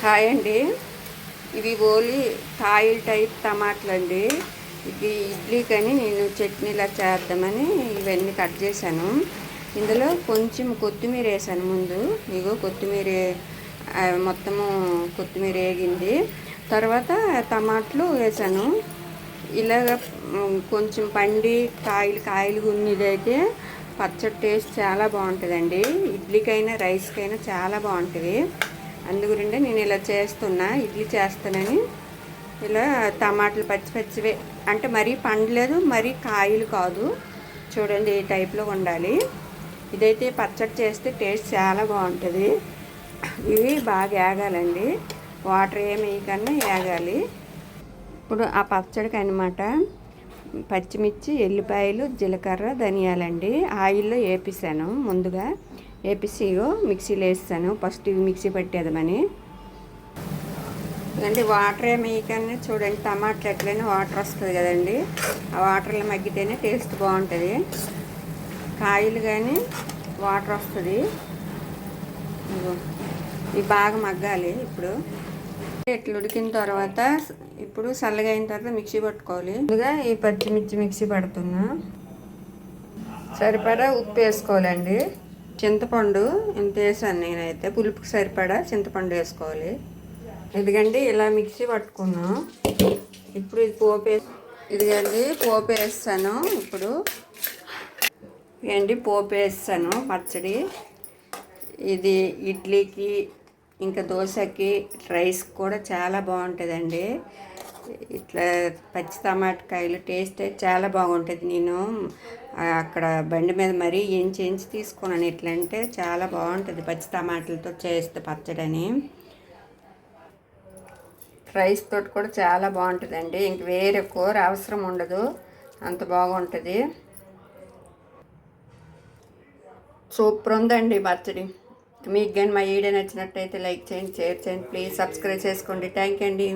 Hi అండి. ఇవి only కాయల్ type టమాటాలు అండి. ఇది ఇడ్లీకని నేను చట్నీలా చేద్దామని ఇవన్నీ కట్ చేశాను. ఇందులో కొంచెం కొత్తిమీర వేసాను ముందు. ఇగో కొత్తిమీర మొత్తము కొత్తిమీర వేగింది. తర్వాత టమాటాలు వేసాను. ఇలాగ కొంచెం పండి కాయలు ఉన్నదైతే పచ్చడి టేస్ట్ చాలా బాగుంటుందండి. ఇడ్లీకైనా రైస్కైనా చాలా బాగుంటుంది. అందుగురిండే నేను ఇలా చేస్తున్నా. ఇడ్లీ చేస్తానని ఇలా టమాటాలు పచ్చివే, అంటే మరీ పండలేదు మరీ కాయలు కాదు. చూడండి ఈ టైప్లో ఉండాలి. ఇదైతే పచ్చడి చేస్తే టేస్ట్ చాలా బాగుంటుంది. ఇవి బాగా వేగాలండి, వాటర్ ఏమి వేయకన్నా వేగాలి. ఇప్పుడు ఆ పచ్చడికి అనమాట పచ్చిమిర్చి, ఎల్లిపాయలు, జీలకర్ర, ధనియాలండి ఆయిల్లో వేపిస్తాను. ముందుగా వేపిసి మిక్సీలో వేస్తాను. ఫస్ట్ ఇవి మిక్సీ పెట్టేద్దామని. అంటే వాటర్ ఏమి వేయకన్నా చూడండి, టమాటాలు ఎట్లయినా వాటర్ వస్తుంది కదండి. ఆ వాటర్లో మగ్గితేనే టేస్ట్ బాగుంటుంది. కాయలు కానీ వాటర్ వస్తుంది. ఇవి బాగా మగ్గాలి. ఇప్పుడు ఇట్లా ఉడికిన తర్వాత ఇప్పుడు చల్లగా అయిన తర్వాత మిక్సీ పట్టుకోవాలి. ముందుగా ఈ పచ్చిమిర్చి మిక్సీ పడుతున్నా. సరిపడా ఉప్పు వేసుకోవాలండి. చింతపండు ఇంత వేసాను నేనైతే. పులుపుకి సరిపడా చింతపండు వేసుకోవాలి. ఎందుకంటే ఇలా మిక్సీ పట్టుకున్నా. ఇప్పుడు ఇది ఇదిగండి పోపు వేస్తాను. ఇప్పుడు ఇదండి పోపు వేస్తాను. పచ్చడి ఇది ఇడ్లీకి ఇంకా దోశకి రైస్ కూడా చాలా బాగుంటుందండి. ఇట్లా పచ్చి టమాటకాయలు టేస్ట్ చాలా బాగుంటుంది. నేను అక్కడ బండి మీద మరీ ఎంచి తీసుకున్నాను. ఎట్లా అంటే చాలా బాగుంటుంది పచ్చి టమాటాలతో చేస్తే పచ్చడని. రైస్ తోటి కూడా చాలా బాగుంటుందండి. ఇంక వేరే కూర అవసరం ఉండదు, అంత బాగుంటుంది. సూపర్ ఉందండి పచ్చడి. మీకు కానీ మా వీడియో నచ్చినట్టయితే లైక్ చేయండి, షేర్ చేయండి, ప్లీజ్ సబ్స్క్రైబ్ చేసుకోండి. థ్యాంక్ యూ అండి.